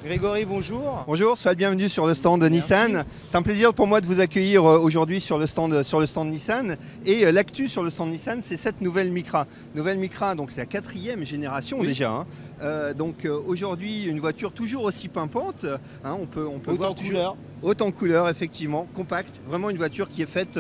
Grégory, bonjour. Bonjour, soyez le bienvenu sur le stand de Nissan. C'est un plaisir pour moi de vous accueillir aujourd'hui sur le stand Nissan. Et l'actu sur le stand Nissan, c'est cette nouvelle Micra. Nouvelle Micra, donc c'est la 4e génération déjà. Aujourd'hui, une voiture toujours aussi pimpante. On peut voir couleur. Haute en couleur, effectivement, compacte, vraiment une voiture qui est faite,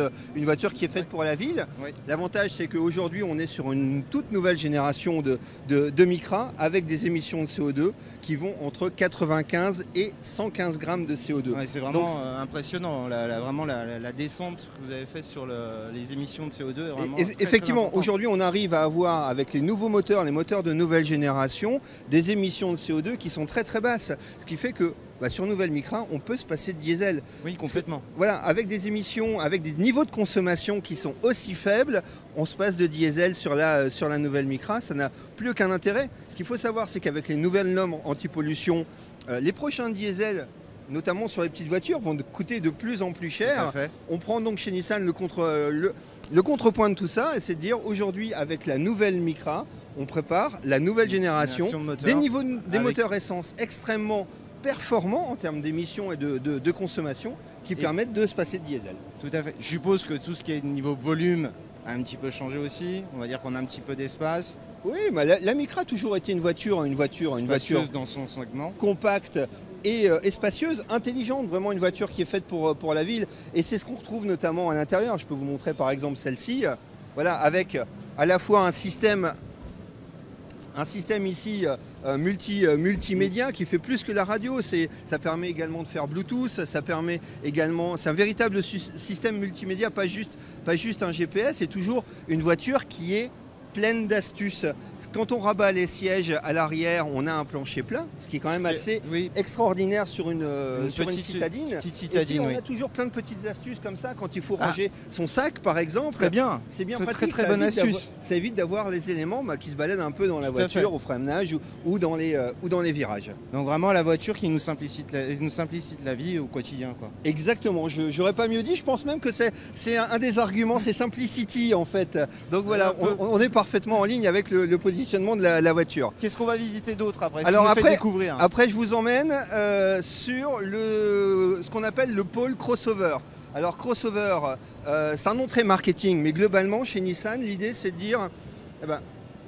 pour la ville. Oui. L'avantage, c'est qu'aujourd'hui, on est sur une toute nouvelle génération de Micra avec des émissions de CO2 qui vont entre 95 et 115 grammes de CO2. Ouais, c'est vraiment impressionnant, la descente que vous avez faite sur les émissions de CO2. Est vraiment effectivement, aujourd'hui, on arrive à avoir, avec les nouveaux moteurs, les moteurs de nouvelle génération, des émissions de CO2 qui sont très très basses. Ce qui fait que sur nouvelle Micra, on peut se passer de diesel. Oui, complètement. Que, voilà, avec des émissions, avec des niveaux de consommation qui sont aussi faibles, on se passe de diesel sur la nouvelle Micra. Ça n'a plus aucun intérêt. Ce qu'il faut savoir, c'est qu'avec les nouvelles normes anti-pollution, les prochains diesels, notamment sur les petites voitures, vont coûter de plus en plus cher. On prend donc chez Nissan le contrepoint de tout ça, et c'est de dire aujourd'hui, avec la nouvelle Micra, on prépare la nouvelle génération, des moteurs essence extrêmement performants en termes d'émissions et de consommation qui permettent de se passer de diesel. Tout à fait. Je suppose que tout ce qui est niveau volume a un petit peu changé aussi. On va dire qu'on a un petit peu d'espace. Oui, mais la Micra a toujours été une voiture dans son segment, compacte et spacieuse, intelligente, vraiment une voiture qui est faite pour la ville. Et c'est ce qu'on retrouve notamment à l'intérieur. Je peux vous montrer par exemple celle-ci, voilà, avec à la fois un système ici multimédia qui fait plus que la radio. Ça permet également de faire Bluetooth, ça permet également, c'est un véritable système multimédia, pas juste un GPS. C'est toujours une voiture qui est pleine d'astuces. Quand on rabat les sièges à l'arrière, on a un plancher plat, ce qui est quand même assez extraordinaire sur une citadine. Et puis, on a toujours plein de petites astuces comme ça quand il faut ranger son sac, par exemple. Très bien. C'est bien très pratique. très bonne astuce. Ça évite d'avoir les éléments qui se baladent un peu dans la voiture, au freinage ou dans les virages. Donc vraiment la voiture qui nous simplifie la vie au quotidien, quoi. Exactement. J'aurais pas mieux dit. Je pense même que c'est un des arguments, c'est Simplicity en fait. Donc voilà, on est parfaitement en ligne avec le positionnement de la voiture. Qu'est-ce qu'on va visiter d'autre après? Alors après, je vous emmène sur ce qu'on appelle le pôle crossover. Alors crossover, c'est un nom très marketing, mais globalement chez Nissan, l'idée c'est de dire,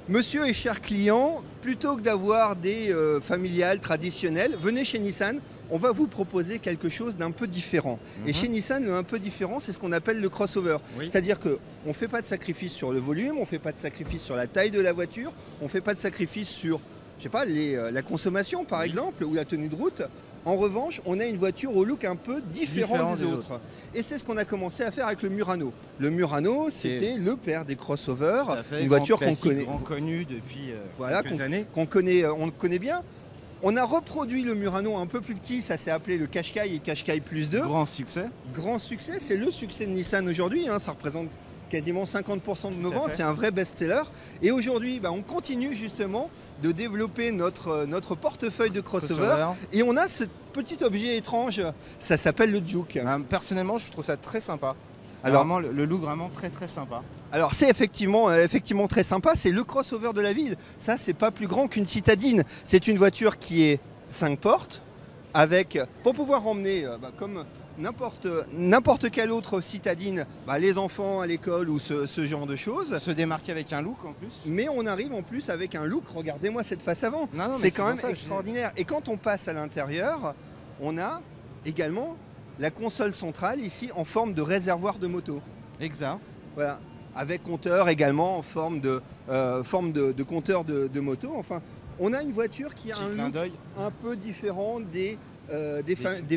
monsieur et cher client, plutôt que d'avoir des familiales traditionnelles, venez chez Nissan, on va vous proposer quelque chose d'un peu différent. Et chez Nissan, le un peu différent, c'est ce qu'on appelle le crossover. C'est-à-dire qu'on ne fait pas de sacrifice sur le volume, on ne fait pas de sacrifice sur la taille de la voiture, on ne fait pas de sacrifice sur, je sais pas, la consommation par exemple, ou la tenue de route. En revanche, on a une voiture au look un peu différent des autres. Et c'est ce qu'on a commencé à faire avec le Murano. Le Murano, c'était le père des crossovers, une voiture qu'on connaît, connu depuis quelques années, on connaît bien. On a reproduit le Murano un peu plus petit, ça s'est appelé le Qashqai et Qashqai Plus 2. Grand succès. Grand succès, c'est le succès de Nissan aujourd'hui, ça représente quasiment 50% de nos ventes, c'est un vrai best-seller. Et aujourd'hui, on continue justement de développer notre portefeuille de crossover. Et on a ce petit objet étrange, ça s'appelle le Juke. Personnellement, je trouve ça très sympa. Alors, vraiment, le look vraiment très très sympa. Alors c'est effectivement très sympa, c'est le crossover de la ville. Ça, c'est pas plus grand qu'une citadine. C'est une voiture qui est 5 portes, pour pouvoir emmener, comme n'importe quelle autre citadine, les enfants à l'école ou ce genre de choses. Se démarquer avec un look en plus. Mais on arrive en plus avec un look, regardez-moi cette face avant. C'est quand même extraordinaire. Et quand on passe à l'intérieur, on a également la console centrale ici en forme de réservoir de moto. Exact. Voilà. Avec compteur également en forme de compteur de moto. Enfin, on a une voiture qui a un look un peu différent des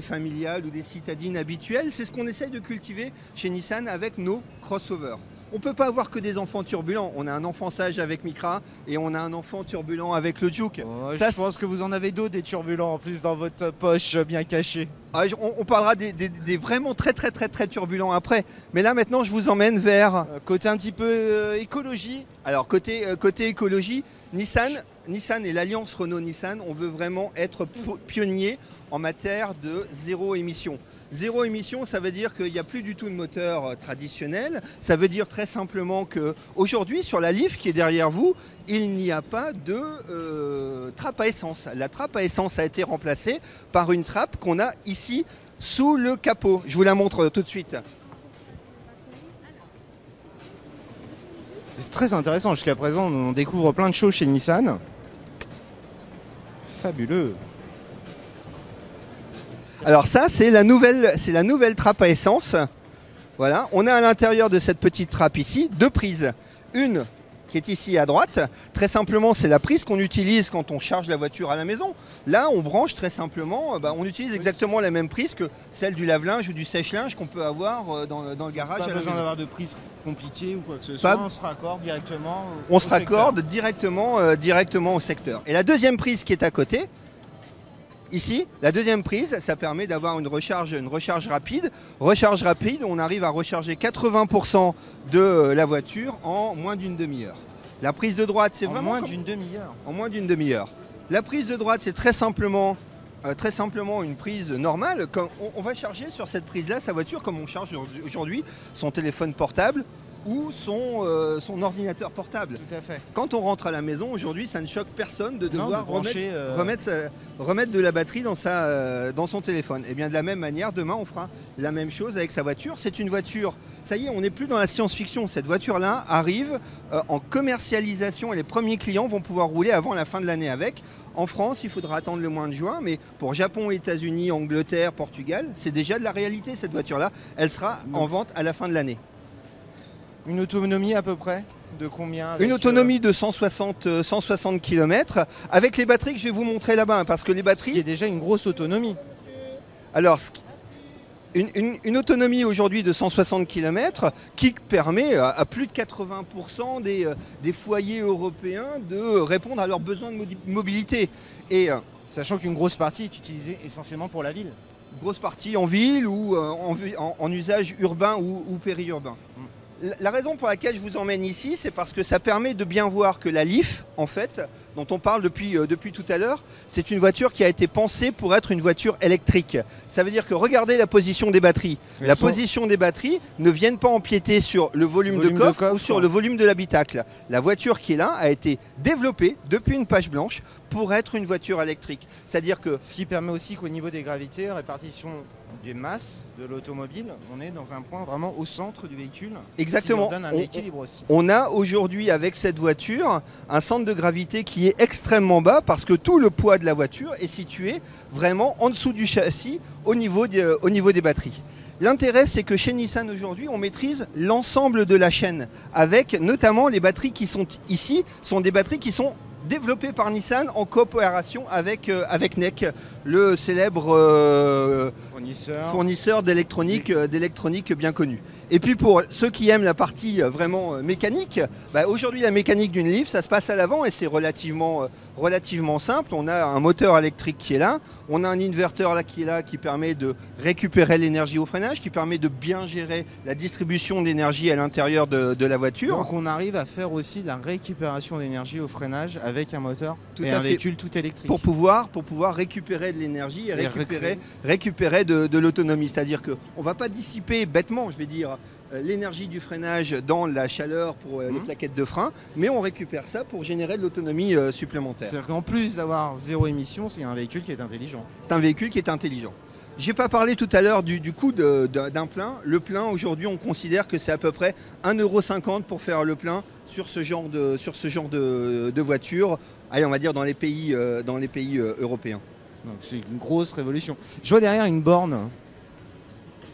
familiales ou des citadines habituelles. C'est ce qu'on essaye de cultiver chez Nissan avec nos crossovers. On ne peut pas avoir que des enfants turbulents. On a un enfant sage avec Micra et on a un enfant turbulent avec le Juke. Je pense que vous en avez d'autres des turbulents en plus dans votre poche bien cachée. On parlera des vraiment très turbulents après. Mais là maintenant je vous emmène vers... côté un petit peu écologie. Alors côté écologie, Nissan Nissan et l'alliance Renault-Nissan, on veut vraiment être pionnier en matière de zéro émission. Zéro émission, ça veut dire qu'il n'y a plus du tout de moteur traditionnel. Ça veut dire très simplement qu'aujourd'hui, sur la Leaf qui est derrière vous, il n'y a pas de trappe à essence. La trappe à essence a été remplacée par une trappe qu'on a ici sous le capot. Je vous la montre tout de suite. C'est très intéressant. Jusqu'à présent, on découvre plein de choses chez Nissan. Fabuleux. Alors ça, c'est la nouvelle trappe à essence. Voilà, on a à l'intérieur de cette petite trappe ici deux prises. Une qui est ici à droite. Très simplement, c'est la prise qu'on utilise quand on charge la voiture à la maison. Là, on branche très simplement, on utilise exactement la même prise que celle du lave-linge ou du sèche-linge qu'on peut avoir dans le garage. Pas besoin d'avoir de prise compliquée ou quoi que ce soit, on se raccorde directement on se raccorde directement au secteur. Et la deuxième prise qui est à côté, ici, la deuxième prise, ça permet d'avoir une recharge rapide. Recharge rapide, on arrive à recharger 80% de la voiture en moins d'une demi-heure. La prise de droite, c'est vraiment... moins d'une demi-heure. En moins d'une demi-heure. La prise de droite, c'est très simplement une prise normale. Quand on va charger sur cette prise-là sa voiture comme on charge aujourd'hui son téléphone portable ou son ordinateur portable. Tout à fait. Quand on rentre à la maison, aujourd'hui, ça ne choque personne de devoir remettre de la batterie dans son téléphone. Et bien de la même manière, demain, on fera la même chose avec sa voiture. C'est une voiture, ça y est, on n'est plus dans la science-fiction. Cette voiture-là arrive en commercialisation et les premiers clients vont pouvoir rouler avant la fin de l'année avec. En France, il faudra attendre le mois de juin, mais pour Japon, États-Unis, Angleterre, Portugal, c'est déjà de la réalité cette voiture-là. Elle sera en vente à la fin de l'année. Une autonomie à peu près de combien Une autonomie de 160 km avec les batteries que je vais vous montrer là-bas. Parce que les batteries... Ce qui est déjà une grosse autonomie. Alors, une autonomie aujourd'hui de 160 km qui permet à plus de 80% des foyers européens de répondre à leurs besoins de mobilité. Et, sachant qu'une grosse partie est utilisée essentiellement pour la ville. Grosse partie en ville ou en usage urbain ou périurbain. La raison pour laquelle je vous emmène ici, c'est parce que ça permet de bien voir que la Leaf, en fait, dont on parle depuis tout à l'heure, c'est une voiture qui a été pensée pour être une voiture électrique. Ça veut dire que regardez la position des batteries. La position des batteries ne viennent pas empiéter sur le volume de coffre ou sur le volume de l'habitacle. La voiture qui est là a été développée depuis une page blanche pour être une voiture électrique. C'est-à-dire que... Ce qui permet aussi qu'au niveau des gravités, répartition des masses de l'automobile, on est dans un point vraiment au centre du véhicule. Exactement. Qui donne un équilibre aussi. On a aujourd'hui avec cette voiture un centre de gravité qui est extrêmement bas parce que tout le poids de la voiture est situé vraiment en dessous du châssis au niveau des batteries. L'intérêt, c'est que chez Nissan aujourd'hui, on maîtrise l'ensemble de la chaîne avec notamment les batteries qui sont ici, sont des batteries qui sont développé par Nissan en coopération avec NEC, le célèbre fournisseur d'électronique bien connu. Et puis pour ceux qui aiment la partie vraiment mécanique, aujourd'hui la mécanique d'une Leaf, ça se passe à l'avant et c'est relativement simple. On a un moteur électrique qui est là, on a un inverteur là qui est là qui permet de récupérer l'énergie au freinage, qui permet de bien gérer la distribution d'énergie à l'intérieur de la voiture. Donc on arrive à faire aussi de la récupération d'énergie au freinage avec un moteur et un véhicule tout électrique. Pour pouvoir récupérer de l'énergie et récupérer de l'autonomie. C'est-à-dire qu'on ne va pas dissiper bêtement, je vais dire, l'énergie du freinage dans la chaleur pour les plaquettes de frein, mais on récupère ça pour générer de l'autonomie supplémentaire. C'est-à-dire qu'en plus d'avoir zéro émission, c'est un véhicule qui est intelligent. C'est un véhicule qui est intelligent. J'ai pas parlé tout à l'heure du coût d'un plein. Le plein, aujourd'hui, on considère que c'est à peu près 1,50 € pour faire le plein sur ce genre de voiture, allez, on va dire dans les pays européens. Donc c'est une grosse révolution. Je vois derrière une borne.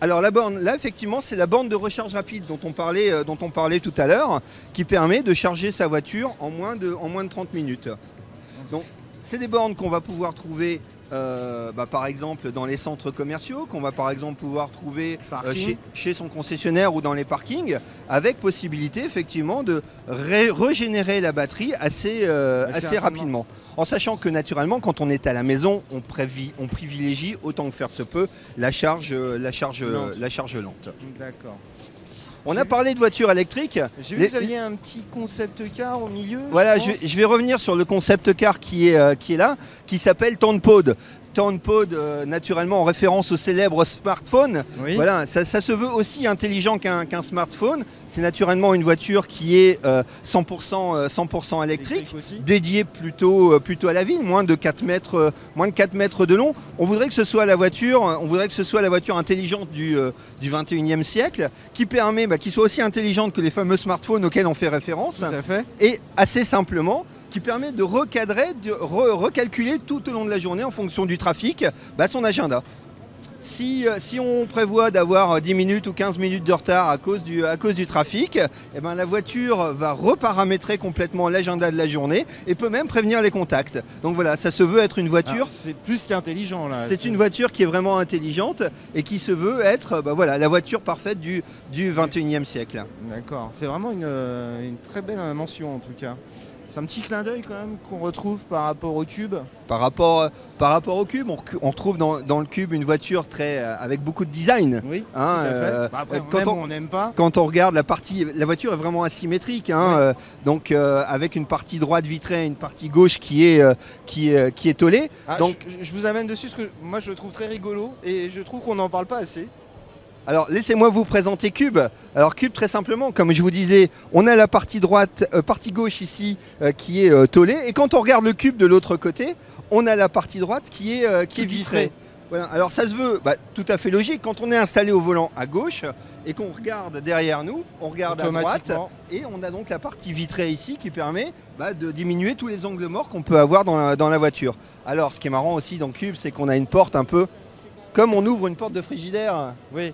Alors la borne, là effectivement, c'est la borne de recharge rapide dont on parlait tout à l'heure, qui permet de charger sa voiture en moins de 30 minutes. Donc c'est des bornes qu'on va pouvoir trouver par exemple dans les centres commerciaux, qu'on va par exemple pouvoir trouver chez son concessionnaire ou dans les parkings, avec possibilité effectivement de régénérer la batterie assez rapidement. En sachant que naturellement, quand on est à la maison, on privilégie autant que faire se peut la charge lente. D'accord. On a parlé de voitures électriques. J'ai vu que vous aviez un petit concept car au milieu. Voilà, je vais revenir sur le concept car qui est là, qui s'appelle TownPod. TownPod, naturellement en référence au célèbre smartphone. Oui. Voilà, ça se veut aussi intelligent qu'un smartphone. C'est naturellement une voiture qui est 100% électrique, dédiée plutôt à la ville, moins de 4 mètres de long. On voudrait que ce soit la voiture intelligente du 21e siècle, qui permet, qui soit aussi intelligente que les fameux smartphones auxquels on fait référence. Tout à fait. Et assez simplement, qui permet de recadrer, de recalculer tout au long de la journée en fonction du trafic, son agenda. Si on prévoit d'avoir 10 minutes ou 15 minutes de retard à cause du trafic, la voiture va reparamétrer complètement l'agenda de la journée et peut même prévenir les contacts. Donc voilà, ça se veut être une voiture... C'est plus qu'intelligent là. C'est une voiture qui est vraiment intelligente et qui se veut être la voiture parfaite du 21e siècle. D'accord, c'est vraiment une très belle mention en tout cas. C'est un petit clin d'œil quand même qu'on retrouve par rapport au Cube. Par rapport au Cube, on retrouve dans le Cube une voiture avec beaucoup de design. Oui, tout à fait. Après, on n'aime pas. Quand on regarde la voiture est vraiment asymétrique. Donc avec une partie droite vitrée et une partie gauche qui est tôlée. Je vous amène dessus parce que moi je le trouve très rigolo et je trouve qu'on n'en parle pas assez. Alors laissez-moi vous présenter Cube. Alors Cube, très simplement, comme je vous disais, on a la partie gauche ici qui est tôlée, et quand on regarde le Cube de l'autre côté, on a la partie droite qui est vitrée. Voilà. Alors ça se veut tout à fait logique. Quand on est installé au volant à gauche et qu'on regarde derrière nous, on regarde à droite, et on a donc la partie vitrée ici qui permet de diminuer tous les angles morts qu'on peut avoir dans la voiture. Alors ce qui est marrant aussi dans Cube, c'est qu'on a une porte un peu comme on ouvre une porte de frigidaire. Oui.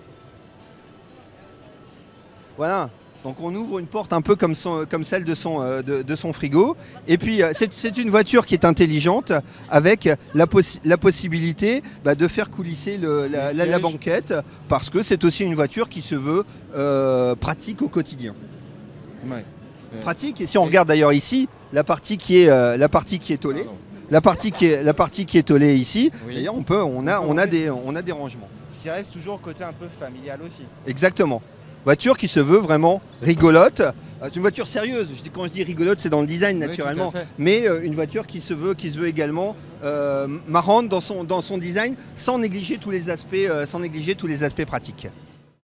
Voilà, donc on ouvre une porte un peu comme celle de son frigo. Et puis c'est une voiture qui est intelligente avec la possibilité de faire coulisser la banquette, parce que c'est aussi une voiture qui se veut pratique au quotidien. Ouais. Pratique, et si on regarde d'ailleurs ici, la partie qui est tôlée. La partie qui est tôlée ici, oui. D'ailleurs on a des rangements. Ça reste toujours côté un peu familial aussi. Exactement. Voiture qui se veut vraiment rigolote. C'est une voiture sérieuse. Quand je dis rigolote, c'est dans le design naturellement. Oui, mais une voiture qui se veut également marrante dans son design, sans négliger tous les aspects pratiques.